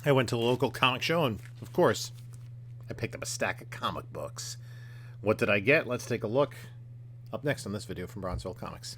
I went to the local comic show, and of course, I picked up a stack of comic books. What did I get? Let's take a look. Up next on this video from Bronzeville Comics.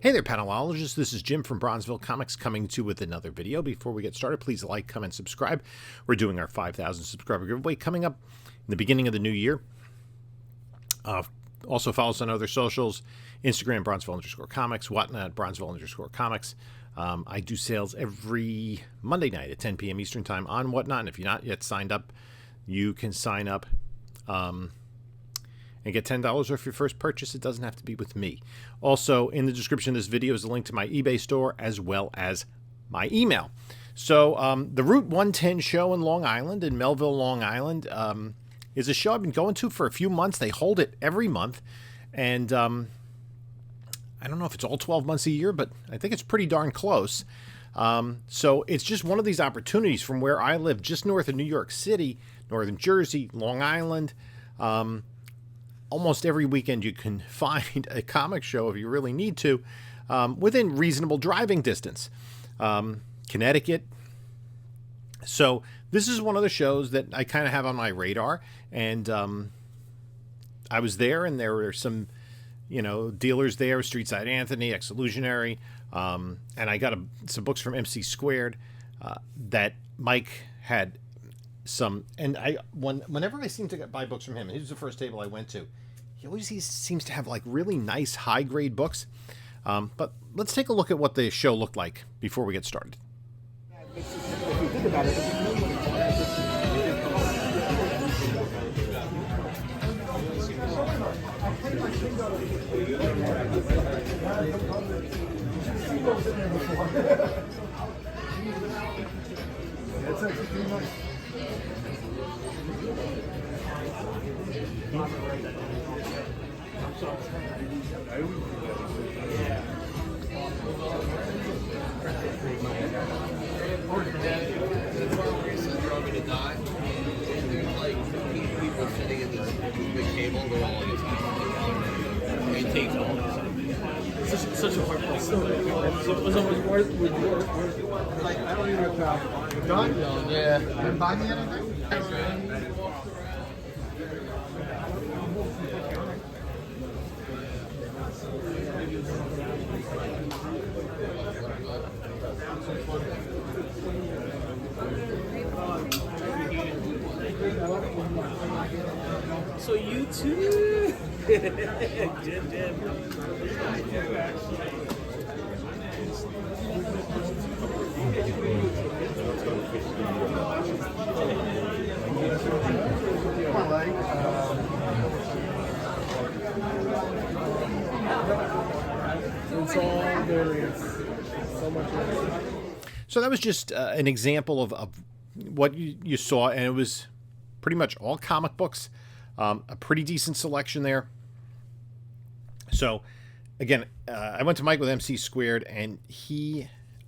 Hey there, panelologists. This is Jim from Bronzeville Comics coming to you with another video. Before we get started, please like, comment, subscribe. We're doing our 5,000 subscriber giveaway coming up in the beginning of the new year. Also follow us on other socials, Instagram, Bronzeville_comics, whatnot, Bronzeville_comics. I do sales every Monday night at 10 p.m. Eastern Time on whatnot. And if you're not yet signed up, you can sign up and get $10 off your first purchase. It doesn't have to be with me. Also, in the description of this video is a link to my eBay store as well as my email. So the Route 110 show in Long Island, in Melville, Long Island, is a show I've been going to for a few months. They hold it every month. And I don't know if it's all 12 months a year, but I think it's pretty darn close. So it's just one of these opportunities from where I live, just north of New York City, Northern Jersey, Long Island. Almost every weekend you can find a comic show if you really need to, within reasonable driving distance. Connecticut. So this is one of the shows that I kind of have on my radar, and I was there, and there were some, dealers there, Streetside Anthony, Ex-Illusionary, and I got some books from MC Squared that Mike had some, and whenever I seem to buy books from him, and he was the first table I went to, he seems to have like really nice high grade books. But let's take a look at what the show looked like before we get started. If you think about it, that's actually pretty nice. People sitting in this big table, they're all just it takes all this. Such a hard place. So was almost worth Like, I don't even have done. Yeah. Didn't buy me anything? So you too? Jim. It's all various. So much. So that was just an example of what you saw, and it was pretty much all comic books. A pretty decent selection there. So, again, I went to Mike with MC Squared, and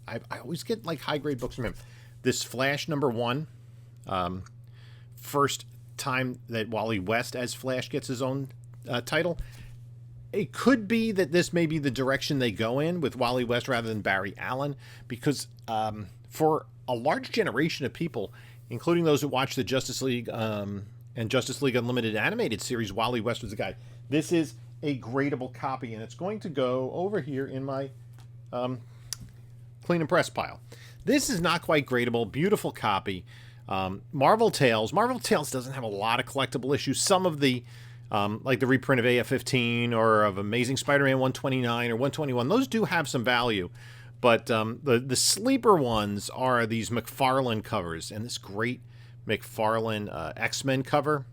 I always get like high grade books from him. This Flash #1, first time that Wally West as Flash gets his own title. It could be that this may be the direction they go in with Wally West rather than Barry Allen, because for a large generation of people, including those who watch the Justice League and Justice League Unlimited animated series, Wally West was the guy. This is a gradable copy, and it's going to go over here in my clean and press pile. This is not quite gradable. Beautiful copy. Marvel Tales. Marvel Tales doesn't have a lot of collectible issues. Some of the, like the reprint of AF-15 or of Amazing Spider-Man 129 or 121, those do have some value. But the sleeper ones are these McFarlane covers, and this great McFarlane X-Men cover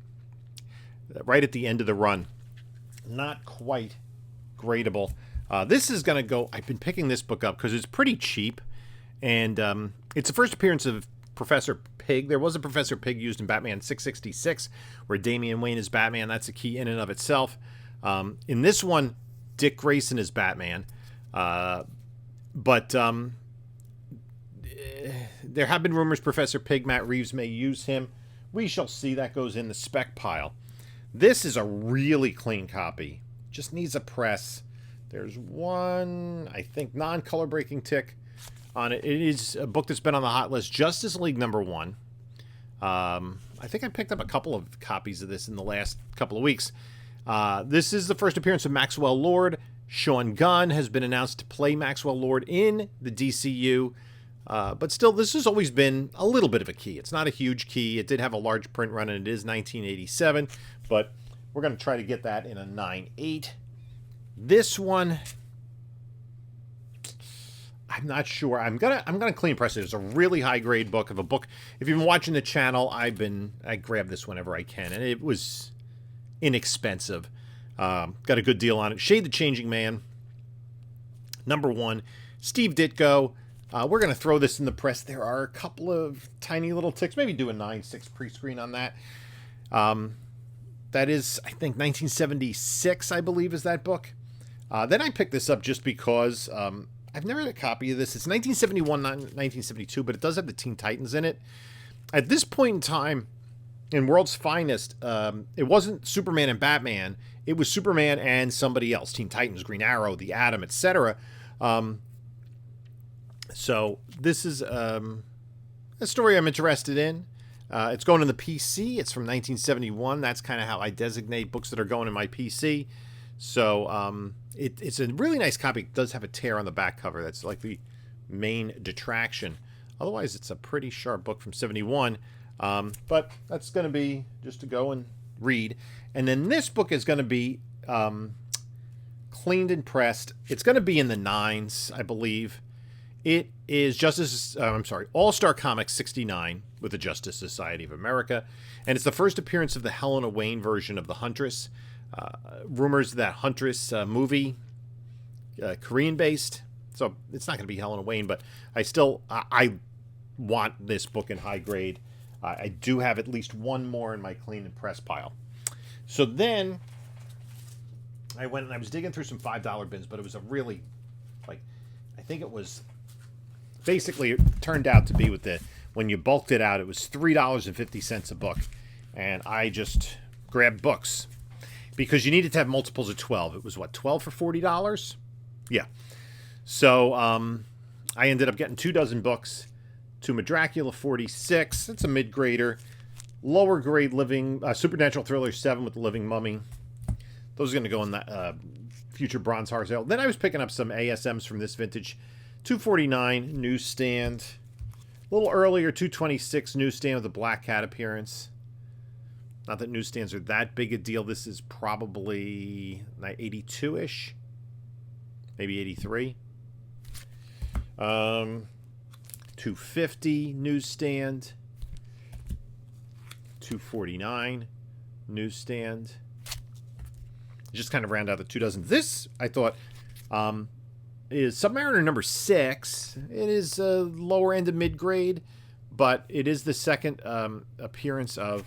right at the end of the run. Not quite gradable. This is going to go... I've been picking this book up because it's pretty cheap, and it's the first appearance of Professor Pig. There was a Professor Pig used in Batman 666, where Damian Wayne is Batman. That's a key in and of itself. In this one, Dick Grayson is Batman. But there have been rumors Professor Pig Matt Reeves may use him. We shall see. That goes in the spec pile. This is a really clean copy. Just needs a press. There's one, I think, non-color breaking tick on it. It is a book that's been on the hot list. Justice League #1. I think I picked up a couple of copies of this in the last couple of weeks. This is the first appearance of Maxwell Lord. Sean Gunn has been announced to play Maxwell Lord in the DCU. But still, this has always been a little bit of a key. It's not a huge key. It did have a large print run, and it is 1987. But we're going to try to get that in a 9.8. This one, I'm not sure. I'm gonna clean press it. It's a really high grade book of a book. If you've been watching the channel, I grab this whenever I can, and it was inexpensive. Got a good deal on it. Shade the Changing Man, #1. Steve Ditko. We're gonna throw this in the press. There are a couple of tiny little ticks. Maybe do a 9.6 pre-screen on that. That is, I think, 1976. I believe is that book. Then I picked this up just because I've never had a copy of this. It's 1971, not 1972, but it does have the Teen Titans in it. At this point in time, in World's Finest, it wasn't Superman and Batman. It was Superman and somebody else. Teen Titans, Green Arrow, The Atom, etc. So this is a story I'm interested in. It's going in the PC. It's from 1971. That's kind of how I designate books that are going in my PC. So it's a really nice copy. It does have a tear on the back cover. That's like the main detraction. Otherwise, it's a pretty sharp book from 71. But that's going to be just to go and read. And then this book is going to be cleaned and pressed. It's going to be in the 9s, I believe. It is All-Star Comics 69 with the Justice Society of America. And it's the first appearance of the Helena Wayne version of the Huntress. Rumors that Huntress movie, Korean-based. So it's not going to be Helena Wayne, but I want this book in high grade. I do have at least one more in my clean and press pile. So then I went and I was digging through some $5 bins, but it was a really, I think it was, basically it turned out to be when you bulked it out, it was $3.50 a book. And I just grabbed books because you needed to have multiples of 12. It was what, 12 for $40? Yeah. So I ended up getting 2 dozen books. Tomb of Dracula 46. That's a mid-grader. Lower grade Supernatural Thriller 7 with the Living Mummy. Those are going to go in the future Bronze Heart sale. Then I was picking up some ASMs from this vintage. $2.49 newsstand. A little earlier, $2.26 newsstand with a Black Cat appearance. Not that newsstands are that big a deal. This is probably 82-ish. Maybe 83. $2.50 newsstand. $2.49 newsstand. Just kind of round out the 2 dozen. This, I thought, is Submariner #6. It is a lower end of mid-grade, but it is the second appearance of,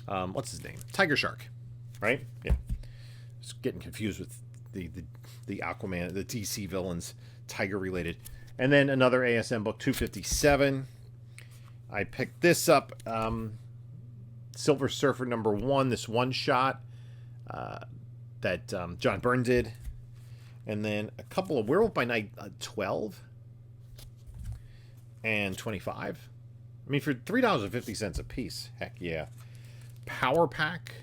what's his name? Tiger Shark, right? Yeah. Just getting confused with the Aquaman, the DC villains, Tiger-related. And then another ASM book, 257. I picked this up, Silver Surfer #1, this one-shot that John Byrne did. And then a couple of Werewolf by Night 12 and 25. I mean, for $3.50 a piece, heck yeah. Power Pack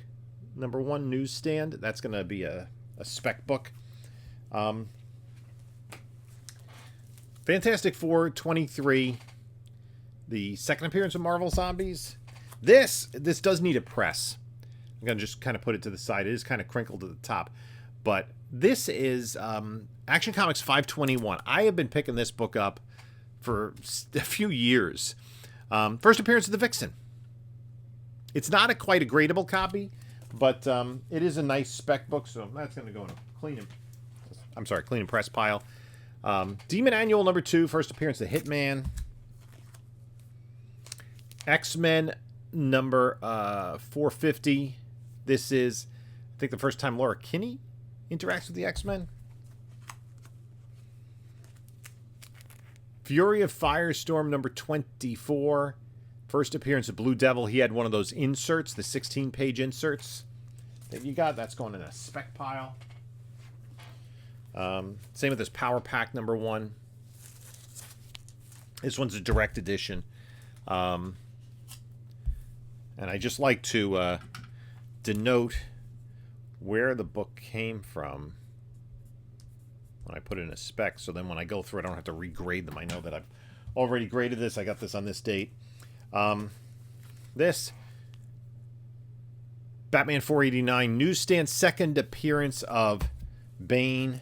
#1 newsstand. That's going to be a spec book. Fantastic Four 23. The second appearance of Marvel Zombies. This does need a press. I'm going to just kind of put it to the side. It is kind of crinkled to the top. But this is Action Comics 521. I have been picking this book up for a few years. First appearance of the Vixen. It's not quite a gradable copy, but it is a nice spec book, so that's going to go in a clean and press pile. Demon Annual #2, first appearance of Hitman. X-Men #450. This is, I think, the first time Laura Kinney interacts with the X-Men. Fury of Firestorm number 24. First appearance of Blue Devil. He had one of those inserts, the 16-page inserts that you got. That's going in a spec pile. Same with this Power Pack number 1. This one's a direct edition. And I just like to denote where the book came from when I put it in a spec, so then when I go through it, I don't have to regrade them. I know that I've already graded this. I got this on this date. This Batman 489 newsstand, second appearance of Bane.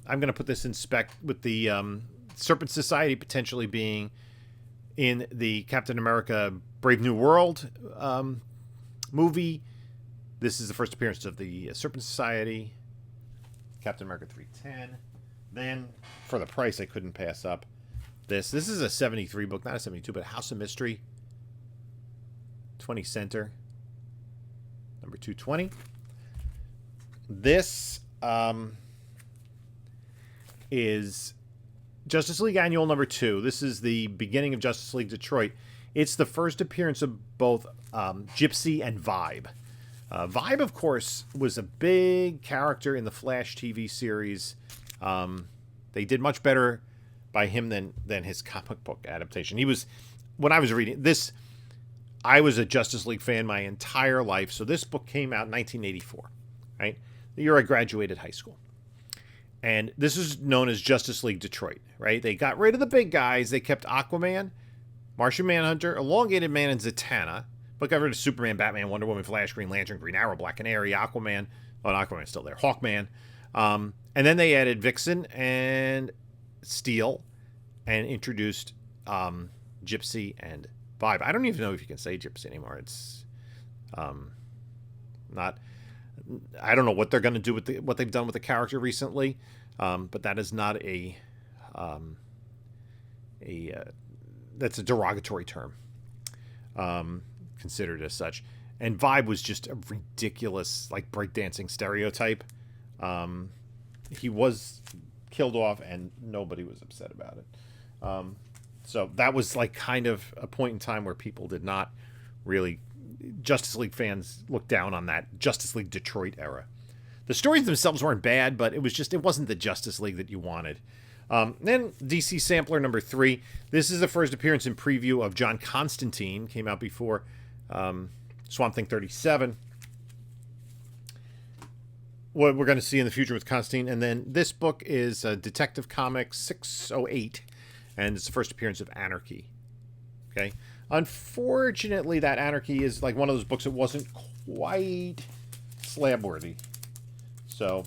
I'm going to put this in spec with the Serpent Society potentially being in the Captain America Brave New World movie. This is the first appearance of the Serpent Society, Captain America 310. Then, for the price, I couldn't pass up this. This is a 73 book, not a 72, but House of Mystery, 20 center, number 220. This is Justice League Annual number 2. This is the beginning of Justice League Detroit. It's the first appearance of both Gypsy and Vibe. Vibe, of course, was a big character in the Flash TV series. They did much better by him than his comic book adaptation. He was, when I was reading this, I was a Justice League fan my entire life. So this book came out in 1984, right? The year I graduated high school. And this is known as Justice League Detroit, right? They got rid of the big guys. They kept Aquaman, Martian Manhunter, Elongated Man, and Zatanna. But got rid of Superman, Batman, Wonder Woman, Flash, Green Lantern, Green Arrow, Black Canary, Aquaman. Oh, Aquaman's still there. Hawkman. And then they added Vixen and Steel and introduced Gypsy and Vibe. I don't even know if you can say Gypsy anymore. It's not... I don't know what they're going to do with what they've done with the character recently, but that is not that's a derogatory term, considered as such. And Vibe was just a ridiculous, like, breakdancing stereotype. He was killed off, and nobody was upset about it. So that was like kind of a point in time where people did not really... Justice League fans looked down on that Justice League Detroit era. The stories themselves weren't bad, but it wasn't the Justice League that you wanted. Then DC Sampler number 3. This is the first appearance in preview of John Constantine. Came out before Swamp Thing 37. What we're going to see in the future with Constantine. And then this book is Detective Comics 608. And it's the first appearance of Anarchy. Okay. Unfortunately, that Anarchy is like one of those books that wasn't quite slab-worthy. So,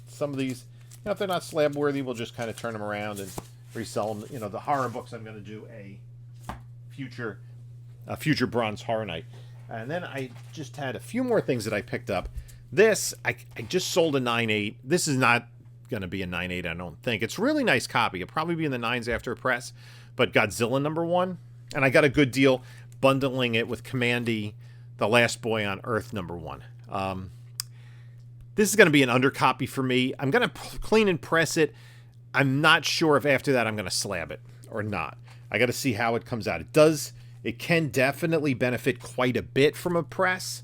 some of these, if they're not slab-worthy, we'll just kind of turn them around and resell them. The horror books, I'm going to do a future Bronze Horror Night. And then I just had a few more things that I picked up. This, I just sold a 9.8. This is not going to be a 9.8, I don't think. It's a really nice copy. It'll probably be in the 9s after a press. But Godzilla number 1. And I got a good deal bundling it with Commandy, The Last Boy on Earth number 1. This is going to be an undercopy for me. I'm going to clean and press it. I'm not sure if after that I'm going to slab it or not. I got to see how it comes out. It can definitely benefit quite a bit from a press.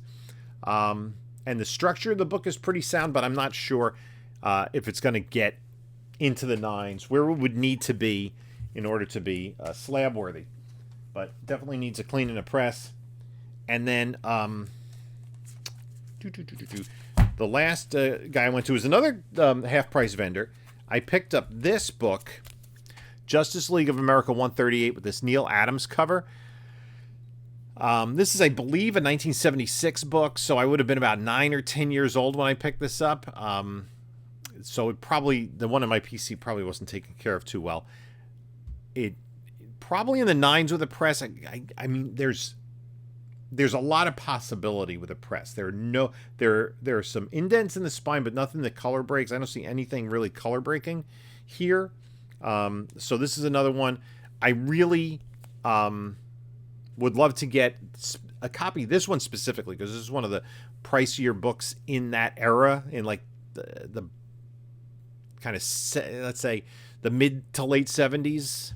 And the structure of the book is pretty sound, but I'm not sure if it's going to get into the 9s, where it would need to be in order to be slab-worthy. But definitely needs a clean and a press. And then the last guy I went to is another half-price vendor. I picked up this book, Justice League of America 138, with this Neil Adams cover. This is, I believe, a 1976 book, so I would have been about 9 or 10 years old when I picked this up. So the one on my PC probably wasn't taken care of too well. It probably in the 9s with a press. I mean, there's a lot of possibility with a press. There are some indents in the spine, but nothing that color breaks. I don't see anything really color breaking here. So this is another one. I really would love to get a copy. This one specifically, because this is one of the pricier books in that era, in like the kind of, let's say, the mid to late 70s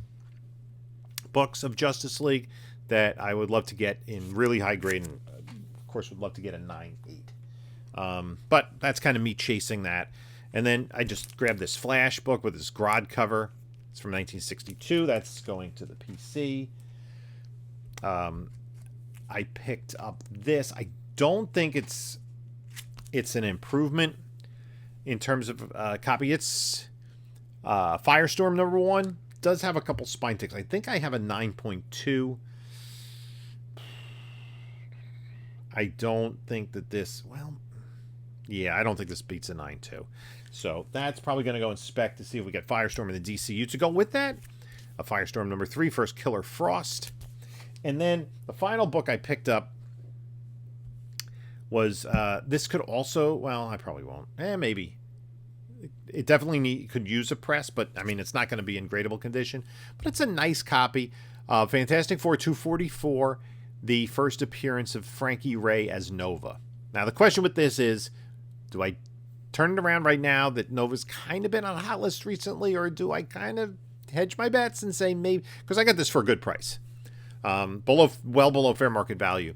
books of Justice League that I would love to get in really high grade, and of course would love to get a 9.8. But that's kind of me chasing that. And then I just grabbed this Flash book with this Grodd cover. It's from 1962. That's going to the PC. I picked up this. I don't think it's an improvement in terms of copy. It's Firestorm #1. Does have a couple spine ticks. I think I have a 9.2. I don't think that this, well, yeah, I don't think this beats a 9.2. So that's probably going to go inspect to see if we get Firestorm in the DCU to go with that. A Firestorm #3, first Killer Frost. And then the final book I picked up was, this could also, well, I probably won't. Maybe. It definitely could use a press, but, I mean, it's not going to be in gradable condition. But it's a nice copy. Fantastic Four 244, the first appearance of Frankie Ray as Nova. Now, the question with this is, do I turn it around right now that Nova's kind of been on a hot list recently, or do I kind of hedge my bets and say maybe, because I got this for a good price, well below fair market value.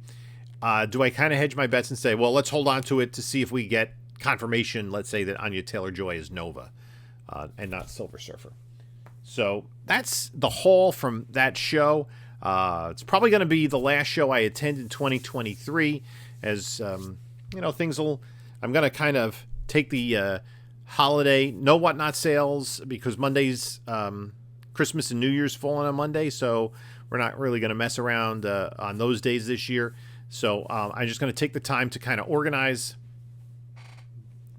Do I kind of hedge my bets and say, well, let's hold on to it to see if we get confirmation, let's say, that Anya Taylor-Joy is Nova and not Silver Surfer. So that's the haul from that show. It's probably going to be the last show I attend in 2023, as things will. I'm going to kind of take the holiday no whatnot sales, because Monday's Christmas and New Year's falling on Monday, so we're not really going to mess around on those days this year. So I'm just going to take the time to kind of organize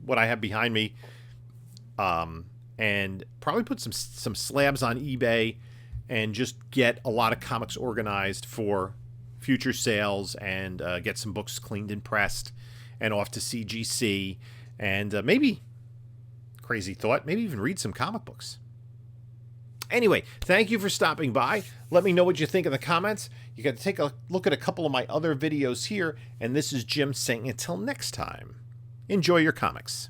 what I have behind me, and probably put some slabs on eBay and just get a lot of comics organized for future sales, and get some books cleaned and pressed and off to CGC, and maybe, crazy thought, maybe even read some comic books. Anyway, thank you for stopping by. Let me know what you think in the comments. You got to take a look at a couple of my other videos here, and this is Jim saying until next time, enjoy your comics.